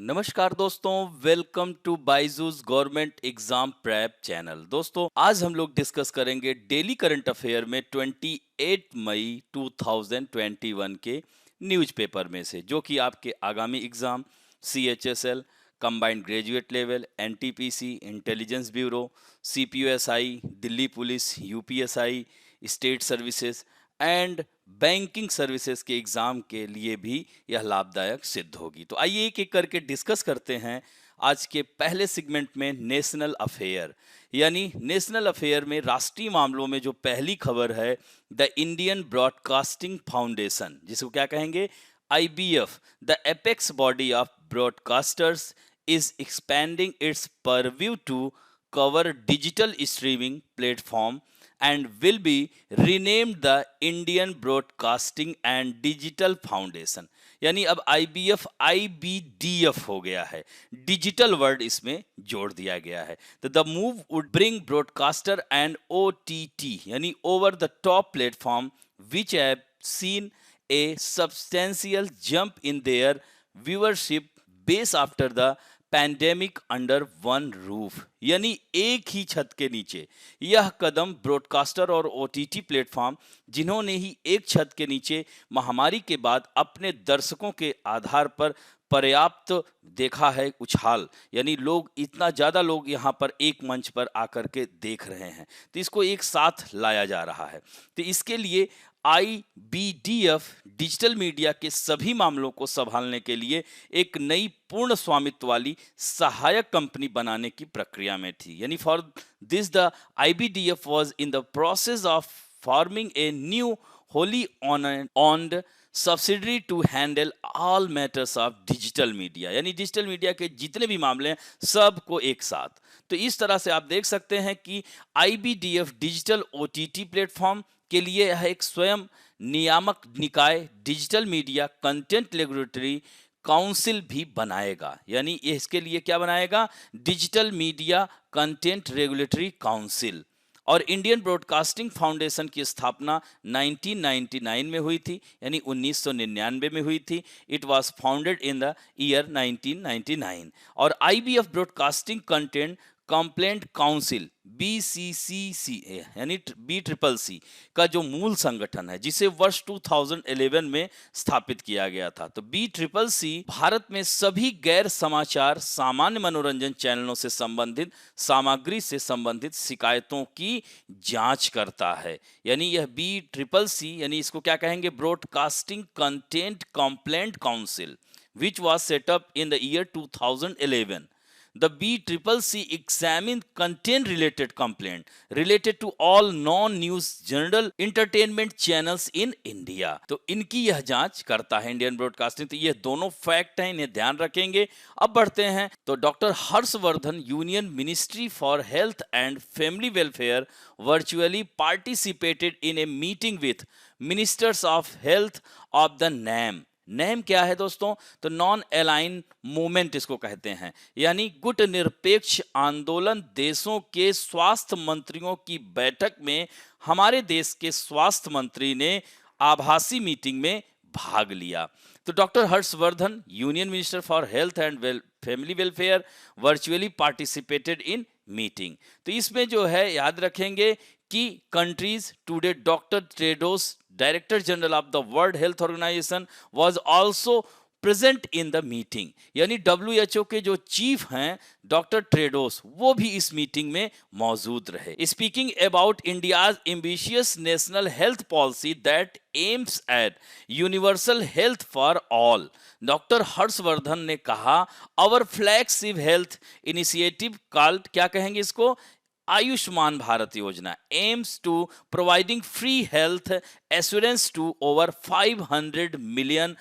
नमस्कार दोस्तों, welcome to BYJU'S government exam prep channel. दोस्तों, आज हम लोग डिस्कस करेंगे डेली करंट अफेयर में 28 मई 2021 के न्यूज़पेपर में से, जो कि आपके आगामी exam CHSL, combined graduate level, NTPC, intelligence bureau, CPUSI, Delhi police, UPSI, state services and banking services के एग्जाम के लिए भी यह लाभदायक सिद्ध होगी। तो आइए एक एक करके डिस्कस करते हैं। आज के पहले सेगमेंट में नेशनल अफेयर, यानी नेशनल अफेयर में राष्ट्रीय मामलों में जो पहली खबर है, द इंडियन ब्रॉडकास्टिंग फाउंडेशन, जिसको क्या कहेंगे, IBF, the apex body of broadcasters, is expanding its purview to cover digital streaming platform and will be renamed the Indian Broadcasting and Digital Foundation। यानी अब IBF IBDF हो गया है, digital word इसमें जोड़ दिया गया है। तो the move would bring broadcaster and OTT यानी over the top platform which have seen a substantial jump in their viewership base after the pandemic under one roof, यानी एक ही छत के नीचे यह कदम ब्रॉडकास्टर और OTT प्लेटफॉर्म, जिन्होंने ही एक छत के नीचे महामारी के बाद अपने दर्शकों के आधार पर पर्याप्त देखा है उछाल, यानी लोग इतना ज़्यादा लोग यहाँ पर एक मंच पर आकर के देख रहे हैं, तो इसको एक साथ लाया जा रहा है। तो इसके लिए IBDF डिजिटल मीडिया के सभी मामलों को संभालने के लिए एक नई पूर्ण स्वामित्व वाली सहायक कंपनी बनाने की प्रक्रिया में थी। यानी for this the IBDF was in the process of forming a new wholly owned subsidiary to handle all matters of digital media, यानी डिजिटल मीडिया के जितने भी मामले हैं सबको एक साथ। तो इस तरह से आप देख सकते हैं कि IBDF डिजिटल OTT प्लेटफॉर्म के लिए यह एक स्वयं नियामक निकाय digital media content regulatory council भी बनाएगा। यानी इसके लिए क्या बनाएगा, digital media content regulatory council. और इंडियन ब्रॉडकास्टिंग फाउंडेशन की स्थापना 1999 में हुई थी, यानी 1999 में हुई थी। It was founded in the year 1999। और IBF broadcasting content complaint council BCCC यानी BCCC का जो मूल संगठन है, जिसे वर्ष 2011 में स्थापित किया गया था। तो BCCC भारत में सभी गैर समाचार सामान्य मनोरंजन चैनलों से संबंधित सामग्री से संबंधित शिकायतों की जांच करता है। यानी यह BCCC यानी इसको क्या कहेंगे, broadcasting content complaint council, which was set up in the year 2011। The BCCC examined content-related complaint related to all non-news general entertainment channels in India। तो इनकी यह जांच करता है इंडियन ब्रॉडकास्टिंग। तो ये दोनों फैक्ट हैं, इन्हें ध्यान रखेंगे। अब बढ़ते हैं तो doctor Harshvardhan union ministry for health and family welfare virtually participated in a meeting with ministers of health of the NAM। Name क्या है दोस्तों, तो नॉन अलाइन मूवमेंट इसको कहते हैं, यानी गुट निरपेक्ष आंदोलन देशों के स्वास्थ्य मंत्रियों की बैठक में हमारे देश के स्वास्थ्य मंत्री ने आभासी मीटिंग में भाग लिया। तो doctor Harshvardhan union minister for health and family welfare virtually participated in meeting. तो इसमें जो है याद रखेंगे कि countries today doctor Tedros director general of the world health organization was also present in the meeting, यानी WHO के जो चीफ हैं डॉक्टर टेड्रोस, वो भी इस मीटिंग में मौजूद रहे। Speaking about India's ambitious national health policy that aims at universal health for all, doctor Harshvardhan ने कहा, our flagship health initiative called, क्या कहेंगे इसको, Ayushman Bharat Yojana, aims to providing free health assurance to over 500 million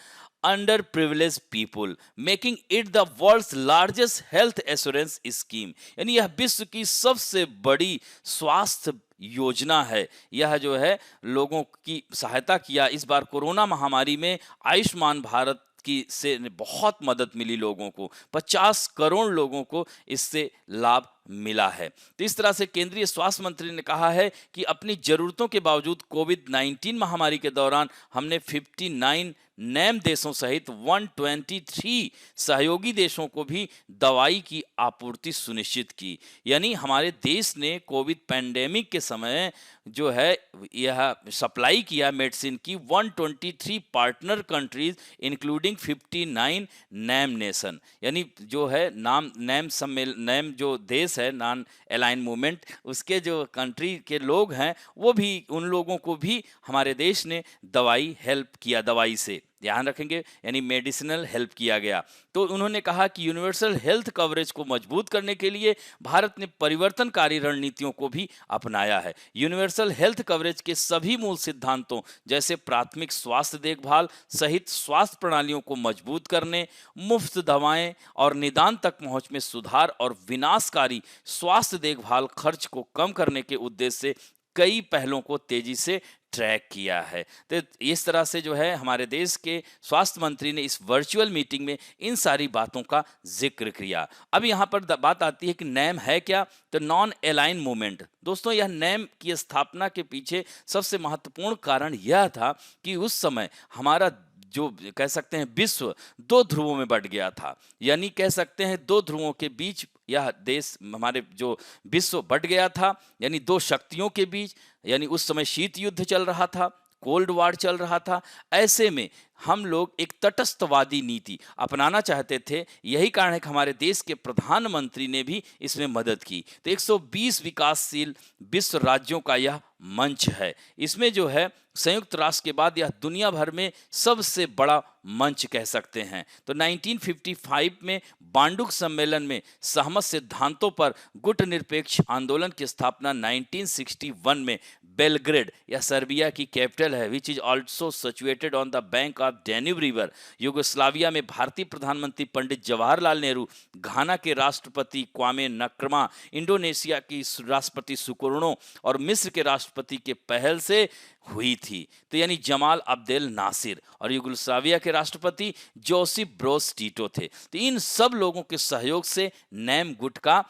under privilege people, making it the world's largest health assurance scheme. यानी यह विश्व की सबसे बड़ी स्वास्थ्य योजना है। यह जो है लोगों की सहायता किया। इस बार कोरोना महामारी में आयुष्मान भारत की से बहुत मदद मिली लोगों को, 50 करोड़ लोगों को इससे लाभ मिला है। तो इस तरह से केंद्रीय स्वास्थ्य मंत्री ने कहा है कि अपनी जरूरतों के बावजूद कोविड-19 महामारी के दौरान हमने 59 नैम देशों सहित 123 सहयोगी देशों को भी दवाई की आपूर्ति सुनिश्चित की। यानी हमारे देश ने कोविड पैंडेमिक के समय जो है यह सप्लाई किया मेडिसिन की 123 partner countries including 59 NAM nation. यानी जो है नैम जो देश है नॉन अलाइन मूवमेंट, उसके जो कंट्री के लोग हैं वो भी, उन लोगों को भी हमारे देश ने दवाई हेल्प किया, दवाई से ध्यान रखेंगे, यानी मेडिसिनल हेल्प किया गया। तो उन्होंने कहा कि यूनिवर्सल हेल्थ कवरेज को मजबूत करने के लिए भारत ने परिवर्तनकारी रणनीतियों को भी अपनाया है। यूनिवर्सल हेल्थ कवरेज के सभी मूल सिद्धांतों जैसे प्राथमिक स्वास्थ्य देखभाल सहित स्वास्थ्य प्रणालियों को मजबूत करने, मुफ्त दवाएं और निदान तक पहुंच में सुधार और विनाशकारी स्वास्थ्य देखभाल खर्च को कम करने के उद्देश्य से कई पहलों को तेजी से ट्रैक किया है। तो इस तरह से जो है हमारे देश के स्वास्थ्य मंत्री ने इस वर्चुअल मीटिंग में इन सारी बातों का जिक्र किया। अब यहाँ पर बात आती है कि नैम है क्या? तो नॉन अलाइन मूवमेंट। दोस्तों, यह नैम की स्थापना के पीछे सबसे महत्वपूर्ण कारण यह था कि उस समय हमारा जो कह सकते हैं विश्व दो ध्रुवों में बंट गया था। यानी कह सकते हैं दो ध्रुवों के बीच यह देश, हमारे जो विश्व बंट गया था, यानी दो शक्तियों के बीच। यानी उस समय शीत युद्ध चल रहा था, कोल्ड वार चल रहा था। ऐसे में हम लोग एक तटस्थवादी नीति अपनाना चाहते थे। यही कारण है कि हमारे देश के प्रधानमंत्री ने भी इसमें मदद की। तो 120 विकासशील विश्व राज्यों का यह मंच है। इसमें जो है संयुक्त राष्ट्र के बाद यह दुनिया भर में सबसे बड़ा मंच कह सकते हैं। तो 1955 में बांडुक सम्मेलन में सहमत सिद्धांतों पर गुटनिरपेक्ष आंदोलन की स्थापना 1961 में बेलग्रेड या सर्बिया की कैपिटल है, which is also situated on the bank of Danube river, Yugoslavia में भारतीय प्रधानमंत्री पंडित जवाहरलाल नेहरू, घाना के राष्ट्रपति क्वामे नक्रमा, इंडोनेशिया की राष्ट्रपति सुकर्णो और मिस्र के राष्ट्रपति के पहल से हुई थी। तो यानी जमाल अब्देल नासिर और युगोस्लाविया के राष्ट्रपति जोसेफ ब्रोज टीटो थे। तो इन सब लोगों के सहयोग से नैम गुट का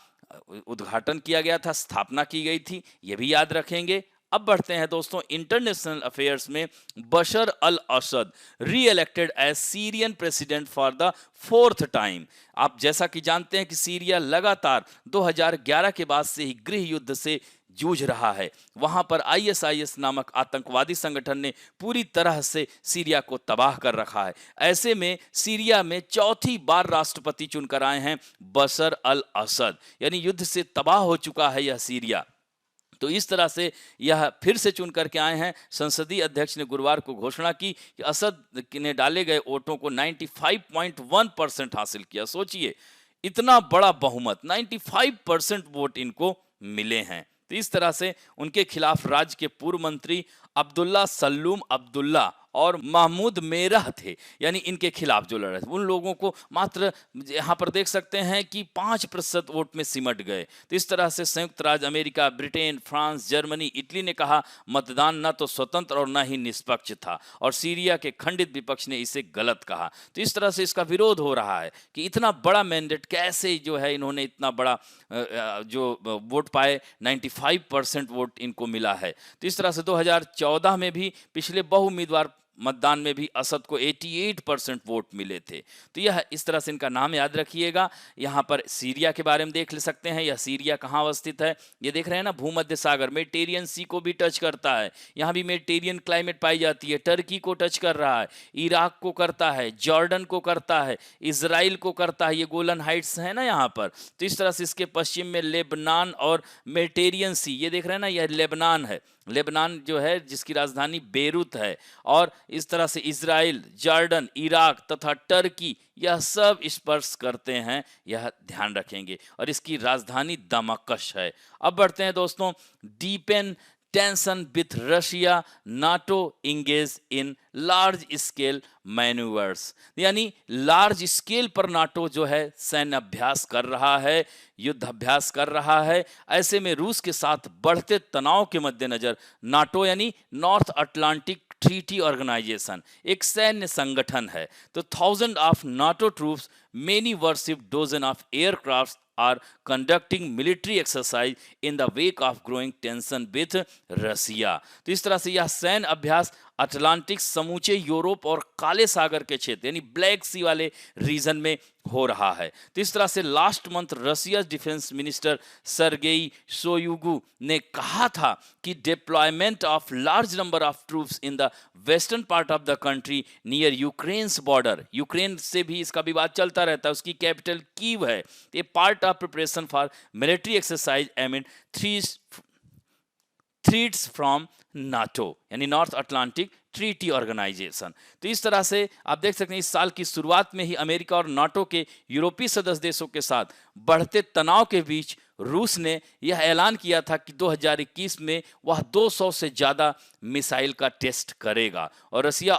उद्घाटन किया गया था, स्थापना की गई थी, ये भी याद रखेंगे। अब बढ़ते हैं दोस्तों इंटरनेशनल अफेयर्स में। बशर al Assad re elected as Syrian president for the 4th time. आप जैसा कि जानते हैं कि सीरिया लगातार 2011 के बाद से ही गृह युद्ध से जूझ रहा है। वहां पर ISIS नामक आतंकवादी संगठन ने पूरी तरह से सीरिया को तबाह कर रखा है। ऐसे में सीरिया में चौथी बार राष्ट्रपति चुनकर आए हैं बशर अल असद, यानी युद्ध से तबाह हो चुका है यह सीरिया। तो इस तरह से यह फिर से चुन करके आए हैं। संसदीय अध्यक्ष ने गुरुवार को घोषणा की कि असद ने डाले गए वोटों को 95.1% हासिल किया। सोचिए, इतना बड़ा बहुमत, 95% वोट इनको मिले हैं। तो इस तरह से उनके खिलाफ राज्य के पूर्व मंत्री अब्दुल्ला सल्लूम अब्दुल्ला और महमूद मेरह थे, यानी इनके खिलाफ जो लड़े उन लोगों को मात्र यहाँ पर देख सकते हैं कि 5% वोट में सिमट गए। तो इस तरह से संयुक्त राज्य America, Britain, France, Germany, Italy ने कहा मतदान न तो स्वतंत्र और न ही निष्पक्ष था, और सीरिया के खंडित विपक्ष ने इसे गलत कहा। तो इस तरह से इसका विरोध हो रहा है कि इतना बड़ा मैंडेट कैसे जो है इन्होंने इतना बड़ा जो वोट पाए, 95% वोट इनको मिला है। तो इस तरह से 2014 में भी पिछले बहु उम्मीदवार मतदान में भी असद को 88% वोट मिले थे। तो यह इस तरह से इनका नाम याद रखिएगा। यहाँ पर सीरिया के बारे में देख ले सकते हैं। यह सीरिया कहाँ अवस्थित है, ये देख रहे हैं ना, भूमध्य सागर, मेडिटेरियन सी को भी टच करता है। यहाँ भी मेडिटेरियन क्लाइमेट पाई जाती है। टर्की को टच कर रहा है, इराक को करता है, जॉर्डन को करता है, इजराइल को करता है। ये गोलन हाइट्स है ना यहाँ पर। तो इस तरह से इसके पश्चिम में लेबनान और मेडिटेरियन सी, ये देख रहे हैं ना, यह लेबनान है। लेबनान जो है जिसकी राजधानी बेरूत है। और इस तरह से इजराइल, जॉर्डन, इराक तथा टर्की यह सब स्पर्श करते हैं, यह ध्यान रखेंगे। और इसकी राजधानी दमश्क है। अब बढ़ते हैं दोस्तों, deepen tension with Russia, NATO engage in large scale manoeuvres, यानी लार्ज स्केल पर नाटो जो है सैन्य अभ्यास कर रहा है, युद्ध अभ्यास कर रहा है। ऐसे में रूस के साथ बढ़ते तनाव के मद्देनजर नाटो यानी नॉर्थ अटलांटिक ट्रीटी ऑर्गेनाइजेशन एक सैन्य संगठन है। तो 1000 of NATO troops, many worship dozen of aircraft are conducting military exercise in the wake of growing tension with Russia. तो इस तरह से यह सैन्य अभ्यास अटलांटिक समूचे यूरोप और काले सागर के क्षेत्र यानी ब्लैक सी वाले रीजन में हो रहा है। तो इस तरह से last month Russia defence minister Sergei Shoigu ने कहा था कि deployment of large number of troops in the western part of the country near Ukraine's border, Ukraine से भी इसका विवाद चलता रहता है, उसकी कैपिटल कीव है, a part of preparation for military exercise amid threats from NATO यानी नॉर्थ अटलांटिक ट्रीटी ऑर्गेनाइजेशन। तो इस तरह से आप देख सकते हैं इस साल की शुरुआत में ही अमेरिका और नाटो के यूरोपीय सदस्य देशों के साथ बढ़ते तनाव के बीच रूस ने यह ऐलान किया था कि 2021 में वह 200 से ज्यादा मिसाइल का टेस्ट करेगा और Russia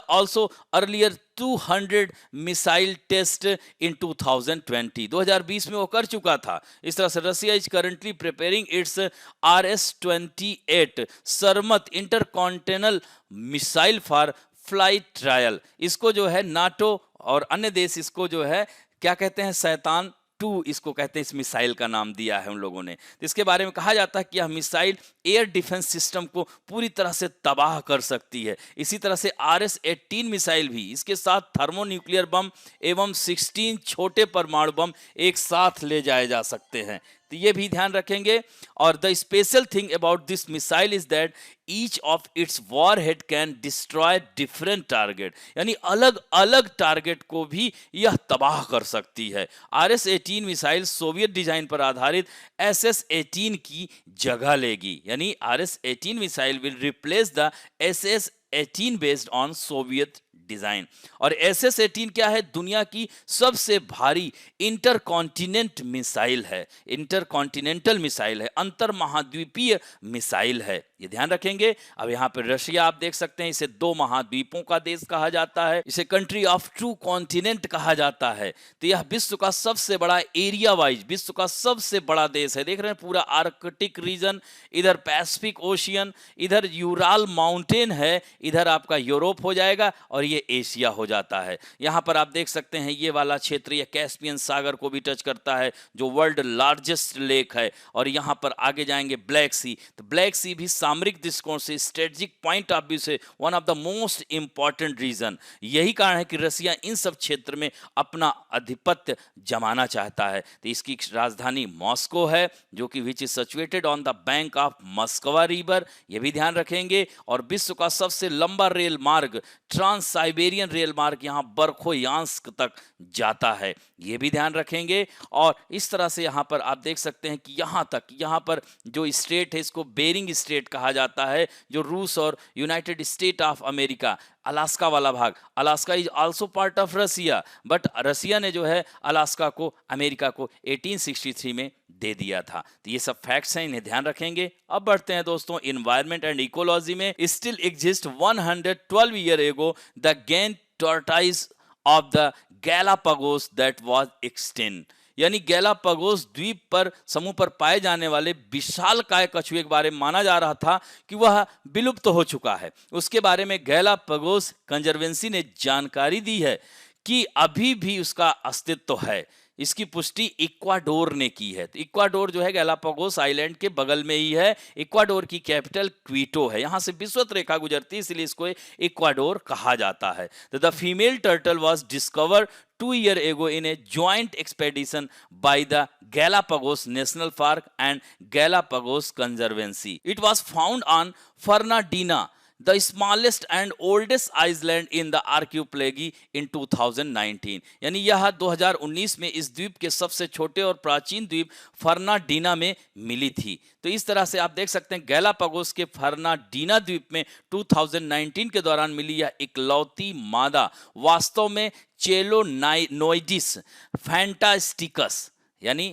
also earlier 200 missile test in 2020 में वो कर चुका था। इस तरह से Russia is currently preparing its RS-28 Sarmat intercontinental missile for flight trial. इसको जो है नाटो और अन्य देश इसको जो है क्या कहते हैं, शैतान 2 इसको कहते हैं, इस मिसाइल का नाम दिया है उन लोगों ने। तो इसके बारे में कहा जाता है कि यह मिसाइल एयर डिफेंस सिस्टम को पूरी तरह से तबाह कर सकती है। इसी तरह से RS-18 मिसाइल भी, इसके साथ थर्मोन्यूक्लियर बम एवं 16 छोटे परमाणु बम एक साथ ले जाए जा सकते हैं। तो ये भी ध्यान रखेंगे। और the special thing about this missile is that each of its warhead can destroy different target, यानी अलग अलग टारगेट को भी यह तबाह कर सकती है। RS-18 मिसाइल सोवियत डिजाइन पर आधारित SS-18 की जगह लेगी, यानी RS-18 missile will replace the SS-18 based on Soviet design. और SS-18 क्या है, दुनिया की सबसे भारी इंटरकॉन्टिनेंट मिसाइल है, इंटरकॉन्टिनेंटल मिसाइल है, अंतर महाद्वीपीय मिसाइल है, ये ध्यान रखेंगे। अब यहाँ पर रशिया आप देख सकते हैं, इसे 2 महाद्वीपों का देश कहा जाता है, इसे कंट्री ऑफ 2 कॉन्टिनेंट कहा जाता है। तो यह विश्व का सबसे बड़ा एरिया वाइज विश्व का सबसे बड़ा देश है। देख रहे हैं पूरा आर्कटिक रीजन, इधर पैसिफिक ओशियन, इधर यूराल माउंटेन है, इधर आपका यूरोप हो जाएगा और ये एशिया हो जाता है। यहाँ पर आप देख सकते हैं ये वाला क्षेत्र ये कैस्पियन सागर को भी टच करता है जो वर्ल्ड लार्जेस्ट लेक है। और यहाँ पर आगे जाएंगे ब्लैक सी, तो ब्लैक सी भी सामरिक दृष्टिकोण से स्ट्रेटेजिक पॉइंट ऑफ व्यू से one of the most important region. यही कारण है कि रसिया इन सब क्षेत्र में अपना आधिपत्य जमाना चाहता है। तो इसकी राजधानी मॉस्को है जो कि which is situated on the bank of Moskva river, यह भी ध्यान रखेंगे। और विश्व का सबसे लंबा रेल मार्ग ट्रांस साइबेरियन रेल मार्ग यहाँ बर्खोयांस्क तक जाता है, ये भी ध्यान रखेंगे। और इस तरह से यहाँ पर आप देख सकते हैं कि यहाँ पर जो स्टेट है इसको बेरिंग स्टेट कहा जाता है, जो रूस और United State of America, Alaska वाला भाग, Alaska is also part of Russia, but Russia ने जो है अलास्का को अमेरिका को 1863 में दे दिया था। तो ये सब फैक्ट्स हैं, इन्हें ध्यान रखेंगे। अब बढ़ते हैं दोस्तों इन्वायरमेंट एंड इकोलॉजी में। Still exist 112 year ago the gain tortoise of the Galapagos that was extinct, यानी गैलापागोस द्वीप पर समूह पर पाए जाने वाले विशालकाय कछुए के बारे में माना जा रहा था कि वह विलुप्त हो चुका है। उसके बारे में गैलापागोस कंजर्वेंसी ने जानकारी दी है कि अभी भी उसका अस्तित्व है। इसकी पुष्टि इक्वाडोर ने की है। तो इक्वाडोर जो है गैलापागोस आइलैंड के बगल में ही है। इक्वाडोर की कैपिटल क्वीटो है, यहाँ से विषुवत रेखा गुजरती है, इसलिए इसको इक्वाडोर कहा जाता है। तो the female turtle was discovered 2 years ago in a joint expedition by the Galapagos National Park and Galapagos Conservancy. It was found on Fernandina, the smallest and oldest island in the archipelago in 2019। यानी यह 2019 में इस द्वीप के सबसे छोटे और प्राचीन द्वीप फर्नाडीना में मिली थी। तो इस तरह से आप देख सकते हैं गैलापागोस के फर्नाडीना द्वीप में 2019 के दौरान मिली यह इकलौती मादा वास्तव में चेलोनोइडिस फैंटास्टिकस, यानी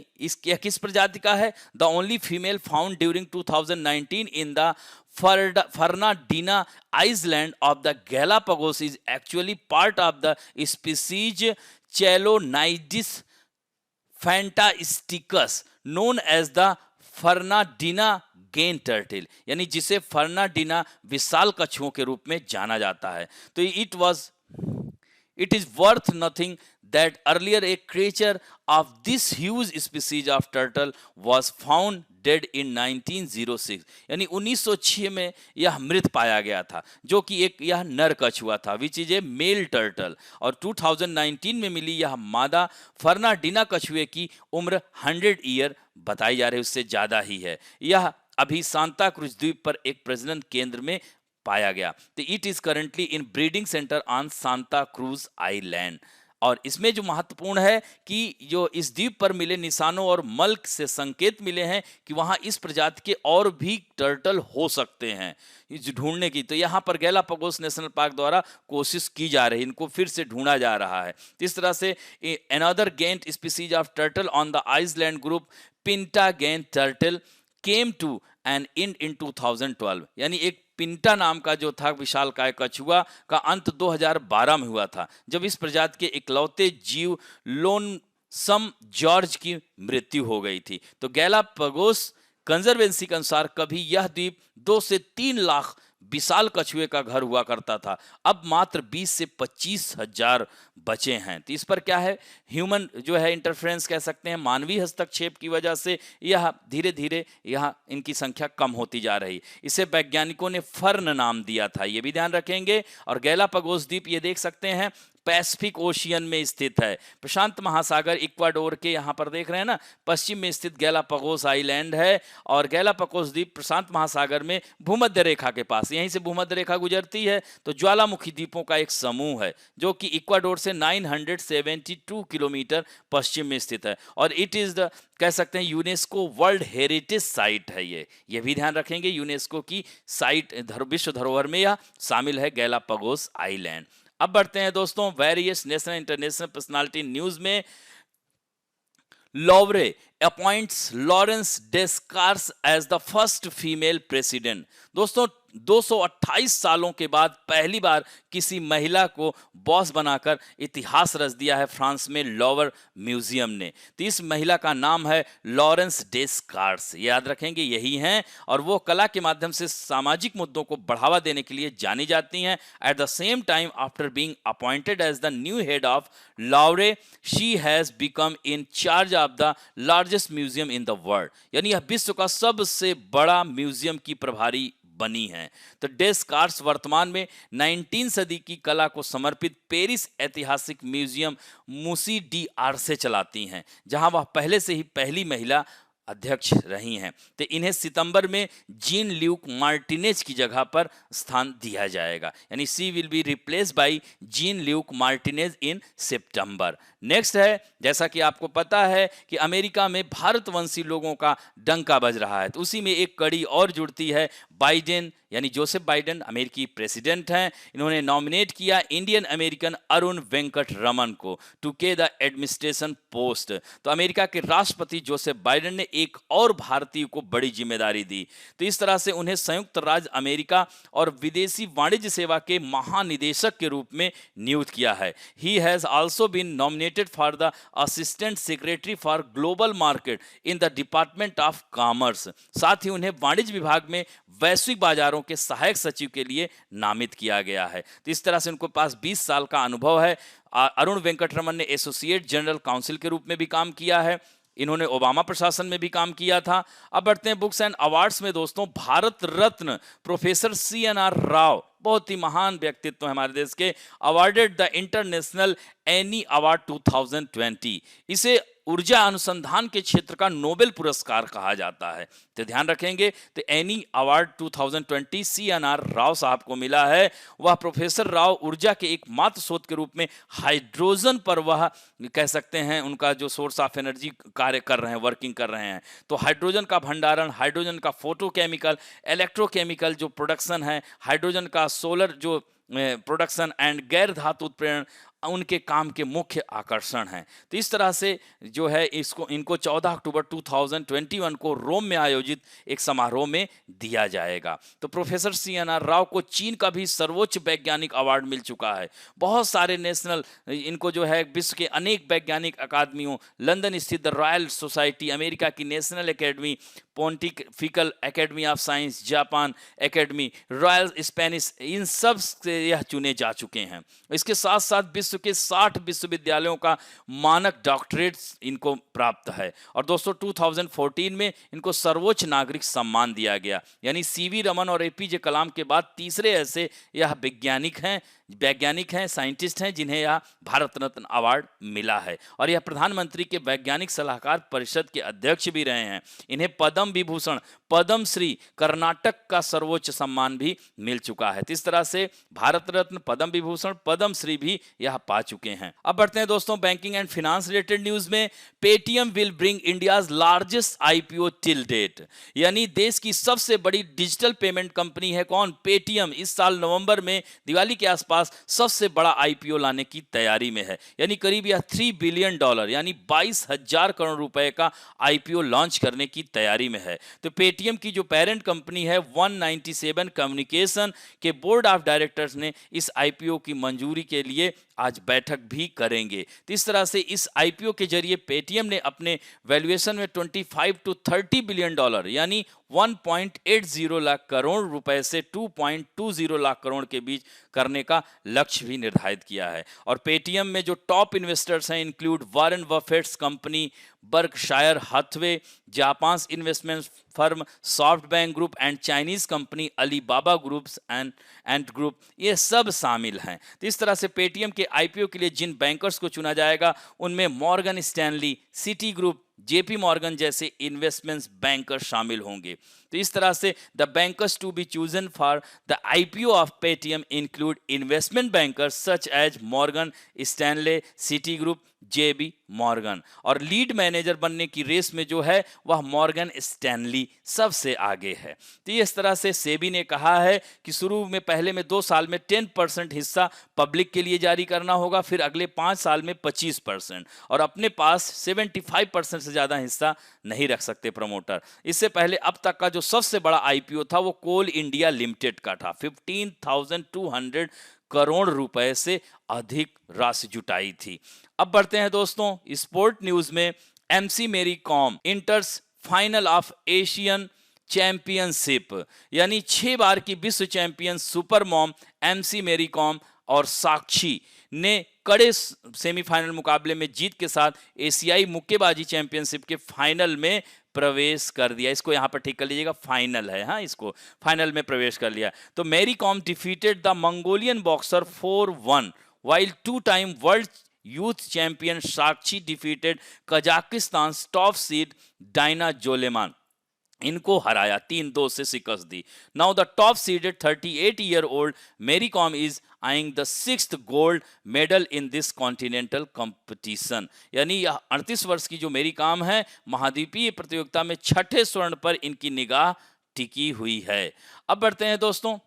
किस प्रजाति का है, the only female found during 2019 in the Fernandina Island of the Galapagos is actually part of the species Chelonidis fantasticus known as the Fernandina gain turtle, यानी जिसे फर्नाडीना विशाल कछुओं के रूप में जाना जाता है। तो it is worth nothing that earlier a creature of this huge species of turtle was found dead in 1906, यानी 1906 में यह मृत पाया गया था, जो कि एक यह नर कछुआ था, which is a male turtle. और 2019 में मिली यह मादा फर्नाडिना कछुए की उम्र 100 ईयर बताई जा रही है, उससे ज्यादा ही है। यह अभी सांता क्रूज द्वीप पर एक प्रजनन केंद्र में पाया गया। तो it is currently in breeding centre on Santa cruise island. और इसमें जो महत्वपूर्ण है कि जो इस द्वीप पर मिले निशानों और मल से संकेत मिले हैं कि वहां इस प्रजाति के और भी टर्टल हो सकते हैं ढूंढने की। तो यहाँ पर गैलापागोस नेशनल पार्क द्वारा कोशिश की जा रही है, इनको फिर से ढूंढा जा रहा है। इस तरह से another giant species of turtle on the island group Pinta giant turtle came to an end in 2012, यानी एक पिंटा नाम का जो था विशालकाय कछुआ का अंत 2012 में हुआ था, जब इस प्रजाति के इकलौते जीव लोनसम जॉर्ज की मृत्यु हो गई थी। तो गैलापागोस कंजर्वेंसी के अनुसार कभी यह द्वीप 2 से 3 लाख विशाल कछुए का घर हुआ करता था, अब मात्र 20 से 25 हजार बचे हैं। तो इस पर क्या है, ह्यूमन जो है इंटरफेरेंस कह सकते हैं, मानवीय हस्तक्षेप की वजह से यह धीरे धीरे यह इनकी संख्या कम होती जा रही। इसे वैज्ञानिकों ने फर्न नाम दिया था, ये भी ध्यान रखेंगे। और गैलापागोस द्वीप ये देख सकते हैं पैसिफिक ओशियन में स्थित है, प्रशांत महासागर इक्वाडोर के यहाँ पर देख रहे हैं ना, पश्चिम में स्थित गैलापागोस आइलैंड है। और गैलापागोस द्वीप प्रशांत महासागर में भूमध्य रेखा के पास, यहीं से भूमध्य रेखा गुजरती है, तो ज्वालामुखी द्वीपों का एक समूह है जो कि इक्वाडोर से 972 किलोमीटर पश्चिम में स्थित है। और इट इज द कह सकते हैं यूनेस्को वर्ल्ड हेरिटेज साइट है। ये भी ध्यान रखेंगे, यूनेस्को की साइट विश्व धरोहर में यह शामिल है गैलापागोस आइलैंड। अब बढ़ते हैं दोस्तों various national international personality news में। Louvre appoints Laurence des Cars as the first female president. दोस्तों 228 सालों के बाद पहली बार किसी महिला को बॉस बनाकर इतिहास रच दिया है फ्रांस में लॉवर म्यूजियम ने। तो इस महिला का नाम है लॉरेंस डेस्कार्स, याद रखेंगे यही हैं। और वो कला के माध्यम से सामाजिक मुद्दों को बढ़ावा देने के लिए जानी जाती हैं। At the same time after being appointed as the new head of Louvre, she has become in charge of the largest museum in the world, यानी यह विश्व का सबसे बड़ा म्यूजियम की प्रभारी बनी है। तो डेस्कार्स वर्तमान में 19 सदी की कला को समर्पित पेरिस ऐतिहासिक म्यूजियम मूसी डी आर्से चलाती हैं, जहां वह पहले से ही पहली महिला अध्यक्ष रही हैं। तो इन्हें सितंबर में जीन ल्यूक मार्टिनेज की जगह पर स्थान दिया जाएगा, यानी she will be replace by Jean Luc Martinez in सितंबर। नेक्स्ट है, जैसा कि आपको पता है कि अमेरिका में भारतवंशी लोगों का डंका बज रहा है, तो उसी में एक कड़ी और जुड़ती है। बाइडेन यानी जोसेफ बाइडेन अमेरिकी प्रेसिडेंट हैं, इन्होंने नॉमिनेट किया इंडियन अमेरिकन अरुण वेंकट रमन को टू के द एडमिनिस्ट्रेशन पोस्ट। तो अमेरिका के राष्ट्रपति जोसेफ बाइडेन ने एक और भारतीय को बड़ी जिम्मेदारी दी। तो इस तरह से उन्हें संयुक्त राज्य अमेरिका और विदेशी वाणिज्य सेवा के महानिदेशक के रूप में नियुक्त किया है। He has also been nominated for the assistant secretary for global market in the department of commerce. साथ ही उन्हें वाणिज्य विभाग में वैश्विक बाजारों के सहायक सचिव के लिए नामित किया गया है। तो इस तरह से उनके पास 20 साल का अनुभव है। अरुण वेंकटरमन ने एसोसिएट जनरल काउंसिल के रूप में भी काम किया है, इन्होंने ओबामा प्रशासन में भी काम किया था। अब बढ़ते हैं बुक्स एंड अवार्ड्स में दोस्तों। भारत रत्न प्रोफेसर CNR राव, बहुत ही महान व्यक्तित्व है हमारे देश के, awarded the international Eni award 2020। इसे ऊर्जा अनुसंधान के क्षेत्र का नोबेल पुरस्कार कहा जाता है, तो ध्यान रखेंगे। तो एनी अवार्ड 2020 CNR राव साहब को मिला है। वह प्रोफेसर राव ऊर्जा के एकमात्र स्रोत के रूप में हाइड्रोजन पर वह कह सकते हैं उनका जो सोर्स ऑफ एनर्जी कार्य कर रहे हैं, वर्किंग कर रहे हैं। तो हाइड्रोजन का भंडारण, हाइड्रोजन का फोटोकेमिकल, इलेक्ट्रोकेमिकल जो प्रोडक्शन है, हाइड्रोजन का सोलर जो प्रोडक्शन एंड गैर धातु उत्प्रेरण, उनके काम के मुख्य आकर्षण हैं। तो इस तरह से जो है इनको 14 अक्टूबर 2021 को रोम में आयोजित एक समारोह में दिया जाएगा। तो प्रोफेसर CNR राव को चीन का भी सर्वोच्च वैज्ञानिक अवार्ड मिल चुका है। बहुत सारे नेशनल इनको जो है विश्व के अनेक वैज्ञानिक अकादमियों, लंदन स्थित द रॉयल सोसाइटी, अमेरिका की national academy, pontifical academy of science, Japan academy, royal Spanish, इन सब से यह चुने जा चुके हैं। इसके साथ साथ विश्व के 60 विश्वविद्यालयों का मानक डॉक्टरेट इनको प्राप्त है। और दोस्तों 2014 में इनको सर्वोच्च नागरिक सम्मान दिया गया, यानी सीवी रमन और एपीजे कलाम के बाद तीसरे ऐसे यह वैज्ञानिक हैं, साइंटिस्ट हैं जिन्हें यह भारत रत्न अवार्ड मिला है। और यह प्रधानमंत्री के वैज्ञानिक सलाहकार परिषद के अध्यक्ष भी रहे हैं। इन्हें पद्म विभूषण, पद्म श्री, कर्नाटक का सर्वोच्च सम्मान भी मिल चुका है। तो इस तरह से भारत रत्न, पद्म विभूषण, पद्म श्री भी यह पा चुके हैं। अब बढ़ते हैं दोस्तों banking and finance related news में। Paytm will bring India's largest IPO till date, यानी देश की सबसे बड़ी डिजिटल पेमेंट कंपनी है कौन? पेटीएम। इस साल नवंबर में दिवाली के आसपास सबसे बड़ा आईपीओ लाने की तैयारी में है, यानी करीब यह $3 बिलियन यानी 22,000 करोड़ रुपए का आईपीओ लॉन्च करने की तैयारी में है। तो पेटीएम की जो पेरेंट कंपनी है 197 कम्युनिकेशन के बोर्ड ऑफ डायरेक्टर्स ने इस आईपीओ की मंजूरी के लिए आज बैठक भी करेंगे। तो इस तरह से इस आईपीओ के जरिए पेटीएम ने अपने वैल्यूएशन में 25 to 30 बिलियन डॉलर यानी 1.80 लाख करोड़ रुपए से 2.20 लाख करोड़ के बीच करने का लक्ष्य भी निर्धारित किया है। और पेटीएम में जो टॉप इन्वेस्टर्स हैं include Warren Buffett's company, Berkshire Hathaway, Japan investment firm SoftBank group and Chinese company Alibaba groups and group, ये सब शामिल हैं। तो इस तरह से पेटीएम के आईपीओ के लिए जिन बैंकर्स को चुना जाएगा उनमें Morgan Stanley, Citi Group, JP Morgan जैसे इन्वेस्टमेंट्स बैंकर शामिल होंगे। तो इस तरह से the bankers to be chosen for the IPO of Paytm include investment bankers such as Morgan Stanley, Citi Group, JP Morgan. और लीड मैनेजर बनने की रेस में जो है वह मॉर्गन स्टैनली सबसे आगे है। तो इस तरह से सेबी ने कहा है कि शुरू में पहले में 2 साल में 10% हिस्सा पब्लिक के लिए जारी करना होगा, फिर अगले 5 साल में 25%, और अपने पास 75% से ज्यादा हिस्सा नहीं रख सकते प्रमोटर। इससे पहले अब तक का जो सबसे बड़ा आईपीओ था वो कोल इंडिया लिमिटेड का था, 15,200 करोड़ रुपए से अधिक राशि जुटाई थी। अब बढ़ते हैं दोस्तों स्पोर्ट न्यूज में। एमसी मेरी com इंटर्स final of Asian championship, यानी 6 बार की विश्व चैंपियन सुपर मॉम एमसी मेरी कॉम और साक्षी ने कड़े सेमीफाइनल मुकाबले में जीत के साथ एशियाई मुक्केबाजी चैंपियनशिप के फाइनल में प्रवेश कर दिया। इसको यहां पर ठीक कर लीजिएगा, फाइनल है, हाँ, इसको फाइनल में प्रवेश कर लिया। तो Mary Kom defeated the Mongolian boxer 4-1 while 2-time world youth champion Sakshi defeated Kazakhstan top seed Dina Zholaman, इनको हराया, 3-2 से शिकस्त दी। Now the top seeded 38-year-old Mary Kom is eyeing the 6th gold medal in this continental competition, यानी 38 वर्ष की जो मैरी कॉम है महाद्वीपीय प्रतियोगिता में 6ठे स्वर्ण पर इनकी निगाह टिकी हुई है। अब बढ़ते हैं दोस्तों,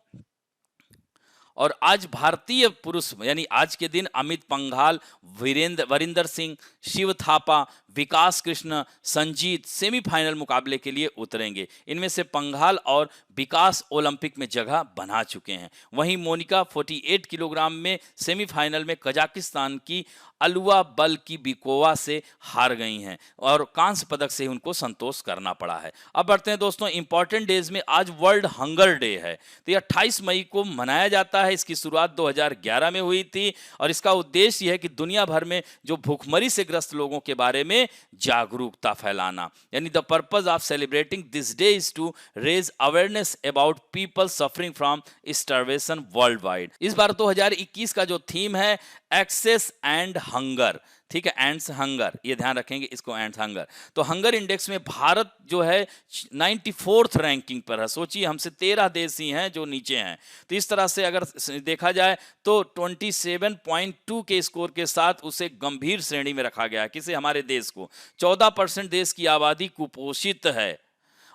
और आज भारतीय पुरुष यानी आज के दिन अमित पंघाल, वरिंदर सिंह, शिव थापा, विकास कृष्ण, संजीत सेमीफाइनल मुकाबले के लिए उतरेंगे। इनमें से पंघाल और विकास ओलंपिक में जगह बना चुके हैं। वहीं मोनिका 48 किलोग्राम में सेमीफाइनल में कजाकिस्तान की अलुआ बल की बिकोवा से हार गई हैं और कांस्य पदक से उनको संतोष करना पड़ा है। अब बढ़ते हैं दोस्तों इंपॉर्टेंट डेज में। आज वर्ल्ड हंगर डे है, तो ये 28 मई को मनाया जाता है। इसकी शुरुआत 2011 में हुई थी और इसका उद्देश्य है कि दुनिया भर में जो भूखमरी से ग्रस्त लोगों के बारे में जागरूकता फैलाना, यानी the purpose of celebrating this day is to raise awareness about people suffering from starvation world wide. इस बार 2021 का जो थीम है एक्सेस एंड हंगर, ठीक है, एंड्स हंगर, ये ध्यान रखेंगे इसको, एंड्स हंगर। तो हंगर इंडेक्स में भारत जो है 94th रैंकिंग पर है। सोचिए हमसे 13 देश ही हैं जो नीचे हैं। तो इस तरह से अगर देखा जाए तो 27.2 के स्कोर के साथ उसे गंभीर श्रेणी में रखा गया है। किसे? हमारे देश को। 14% देश की आबादी कुपोषित है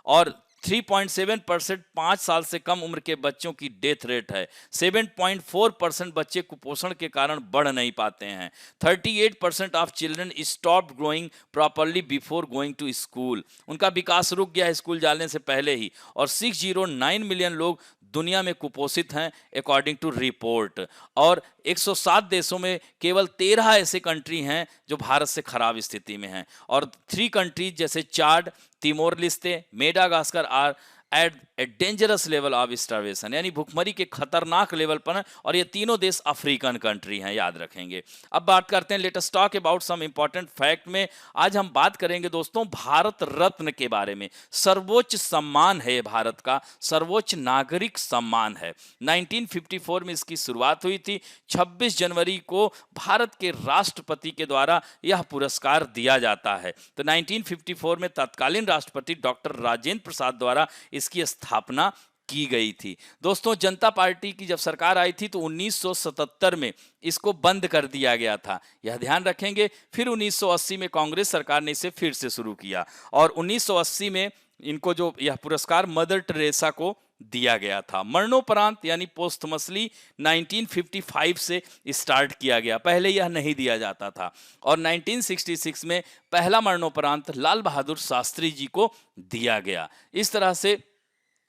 और 3.7% 5 साल से कम उम्र के बच्चों की डेथ रेट है। 7.4% बच्चे कुपोषण के कारण बढ़ नहीं पाते हैं। 38% of children stop growing properly before going to school, उनका विकास रुक गया है स्कूल जाने से पहले ही। और 609 मिलियन लोग दुनिया में कुपोषित हैं अकॉर्डिंग टू रिपोर्ट। और 107 देशों में केवल 13 ऐसे कंट्री हैं जो भारत से खराब स्थिति में हैं। और 3 कंट्रीज जैसे Chad, Timor Leste, Madagascar are at a dangerous level of starvation, यानी भुखमरी के खतरनाक लेवल पर हैं। और ये तीनों देश अफ्रीकन कंट्री हैं, याद रखेंगे। अब बात करते हैं, let us talk about some important fact में। आज हम बात करेंगे दोस्तों भारत रत्न के बारे में। सर्वोच्च सम्मान है भारत का, सर्वोच्च नागरिक सम्मान है। 1954 में इसकी शुरुआत हुई थी। 26 जनवरी को भारत के राष्ट्रपति के द्वारा यह पुरस्कार दिया जाता है। तो 1954 में तत्कालीन राष्ट्रपति डॉक्टर राजेंद्र प्रसाद द्वारा इसकी स्थापना की गई थी। दोस्तों जनता पार्टी की जब सरकार आई थी तो 1977 में इसको बंद कर दिया गया था, यह ध्यान रखेंगे। फिर 1980 में कांग्रेस सरकार ने इसे फिर से शुरू किया और 1980 में इनको जो यह पुरस्कार मदर टेरेसा को दिया गया था। मरणोपरांत यानी पोस्टमसली 1955 से स्टार्ट किया गया, पहले यह नहीं दिया जाता था। और 1966 में पहला मरणोपरांत लाल बहादुर शास्त्री जी को दिया गया। इस तरह से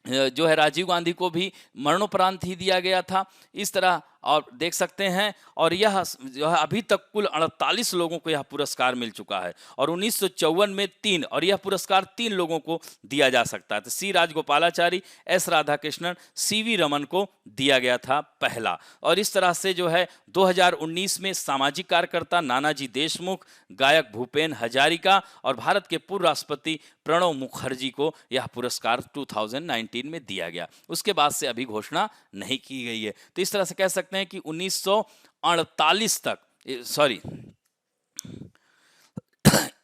जो है राजीव गांधी को भी मरणोपरांत ही दिया गया था। इस तरह और देख सकते हैं। और यह जो है अभी तक कुल 48 लोगों को यह पुरस्कार मिल चुका है और 1954 में 3, और यह पुरस्कार 3 लोगों को दिया जा सकता है। तो सी राजगोपालाचारी, एस राधाकृष्णन, सीवी रमन को दिया गया था पहला। और इस तरह से जो है 2019 में सामाजिक कार्यकर्ता नानाजी देशमुख, गायक भूपेन हजारिका और भारत के पूर्व राष्ट्रपति प्रणब मुखर्जी को यह पुरस्कार 2019 में दिया गया। उसके बाद से अभी घोषणा नहीं की गई है। तो इस तरह से कह सकते हैं कि 1948 तक, सॉरी,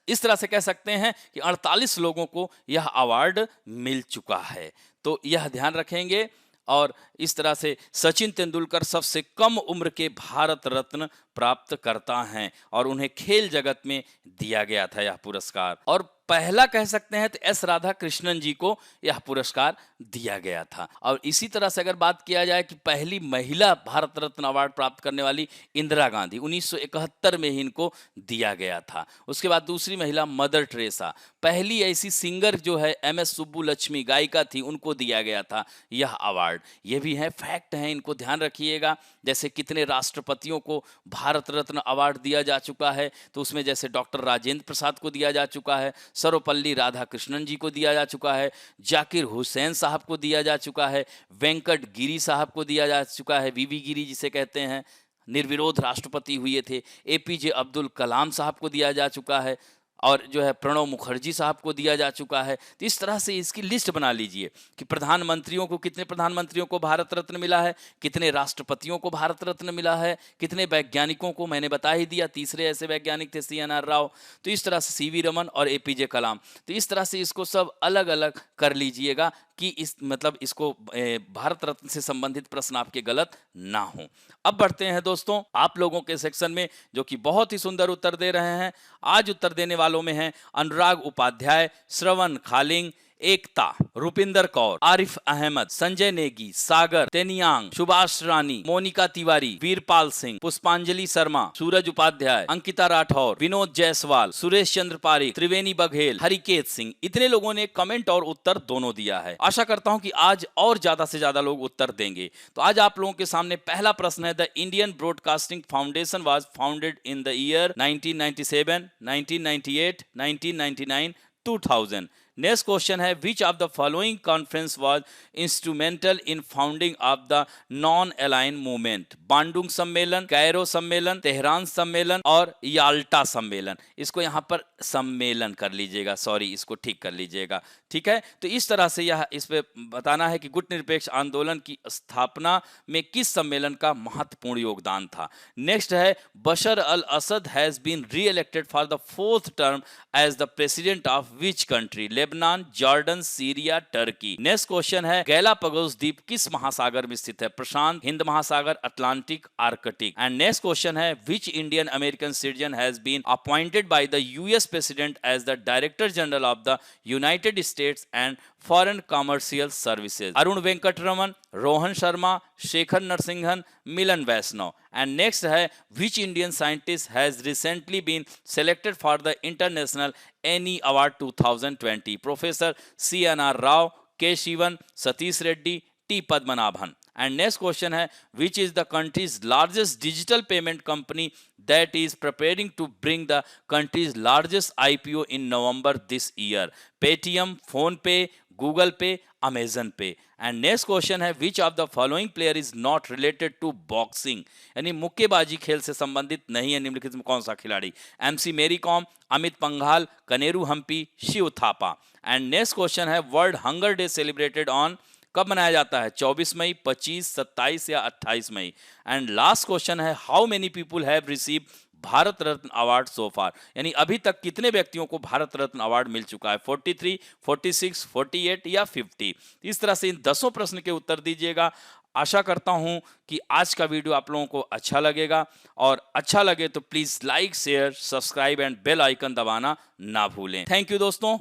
इस तरह से कह सकते हैं कि 48 लोगों को यह अवार्ड मिल चुका है। तो यह ध्यान रखेंगे। और इस तरह से सचिन तेंदुलकर सबसे कम उम्र के भारत रत्न प्राप्त करता हैं और उन्हें खेल जगत में दिया गया था यह पुरस्कार। और पहला कह सकते हैं तो एस राधाकृष्णन जी को यह पुरस्कार दिया गया था। और इसी तरह से अगर बात किया जाए कि पहली महिला भारत रत्न अवार्ड प्राप्त करने वाली इंदिरा गांधी, 1971 में ही इनको दिया गया था। उसके बाद दूसरी महिला मदर टेरेसा, पहली ऐसी सिंगर जो है MS सुब्बुलक्ष्मी गायिका थी, उनको दिया गया था यह अवार्ड। ये भी है फैक्ट हैं, इनको ध्यान रखिएगा। जैसे कितने राष्ट्रपतियों को भारत रत्न अवार्ड दिया जा चुका है, तो उसमें जैसे डॉक्टर राजेंद्र प्रसाद को दिया जा चुका है, सर्वपल्ली राधाकृष्णन जी को दिया जा चुका है, जाकिर हुसैन साहब को दिया जा चुका है, वेंकट गिरी साहब को दिया जा चुका है, वीवी गिरी जिसे कहते हैं, निर्विरोध राष्ट्रपति हुए थे, APJ अब्दुल कलाम साहब को दिया जा चुका है, और जो है प्रणब मुखर्जी साहब को दिया जा चुका है। तो इस तरह से इसकी लिस्ट बना लीजिए कि प्रधानमंत्रियों को, कितने प्रधानमंत्रियों को भारत रत्न मिला है, कितने राष्ट्रपतियों को भारत रत्न मिला है, कितने वैज्ञानिकों को, मैंने बता ही दिया, तीसरे ऐसे वैज्ञानिक थे CNR राव। तो इस तरह से CV रमन और APJ कलाम। तो इस तरह से इसको सब अलग अलग कर लीजिएगा कि इस मतलब इसको भारत रत्न से संबंधित प्रश्न आपके गलत ना हो। अब बढ़ते हैं दोस्तों आप लोगों के सेक्शन में, जो कि बहुत ही सुंदर उत्तर दे रहे हैं। आज उत्तर देने वालों में हैं अनुराग उपाध्याय, श्रवण खालिंग, एकता, रुपिंदर कौर, आरिफ अहमद, संजय नेगी, सागर तेनियांग, सुभाष रानी, मोनिका तिवारी, वीरपाल सिंह, पुष्पांजलि शर्मा, सूरज उपाध्याय, अंकिता राठौर, विनोद जायसवाल, सुरेश चंद्र पारिक, त्रिवेणी बघेल, हरिकेत सिंह। इतने लोगों ने कमेंट और उत्तर दोनों दिया है। आशा करता हूं कि आज और ज्यादा से ज्यादा लोग उत्तर देंगे। तो आज आप लोगों के सामने पहला प्रश्न है, the Indian broadcasting foundation was founded in the year 1997, 1998, 1999, 2000। Next question है, which of the following conference was instrumental in founding of the non aligned movement? Bandung सम्मेलन, कायरो सम्मेलन, तेहरान सम्मेलन और याल्टा सम्मेलन। इसको यहाँ पर सम्मेलन कर लीजिएगा, सॉरी, इसको ठीक कर लीजिएगा, ठीक है। तो इस तरह से यह इस पे बताना है कि गुट निरपेक्ष आंदोलन की स्थापना में किस सम्मेलन का महत्वपूर्ण योगदान था। नेक्स्ट है, Bashar al Assad has been re elected for the 4th term as the president of which country? Lebanon, Jordan, Syria, Turkey. Next question है, गैलापागोस द्वीप किस महासागर में स्थित है? प्रशांत, हिंद महासागर, Atlantic, Arctic. And next question है, which Indian American citizen has been appointed by the US president as the director general of the United States and foreign commercial services? Arun Venkataraman, Rohan Sharma, Shekhar Narasimhan, Milan Vaishnav. And next है, which Indian scientist has recently been selected for the international Eni award 2020? Professor CNR Rao, K. Sivan, Satish Reddy, T Padmanabhan. And next question है which is the country's largest digital payment company that is preparing to bring the country's largest IPO in November this year? Paytm, PhonePe, Google Pay, Amazon Pay. And next question है which of the following player is not related to boxing? यानी मुक्केबाजी खेल से संबंधित नहीं है निम्नलिखित में कौन सा खिलाड़ी? MC Mary Kom, Amit Panghal, Koneru Humpy, Shiva Thapa. And next question है world hunger day celebrated on, कब मनाया जाता है? 24 मई, 25, 27 या 28 मई। एंड लास्ट क्वेश्चन है how many people have receive Bharat Ratna award so far, यानी अभी तक कितने व्यक्तियों को भारत रत्न अवार्ड मिल चुका है? 43, 46, 48 या 50। इस तरह से इन 10 प्रश्न के उत्तर दीजिएगा। आशा करता हूं कि आज का वीडियो आप लोगों को अच्छा लगेगा, और अच्छा लगे तो please like, share, subscribe and bell icon दबाना ना भूलें। थैंक यू दोस्तों।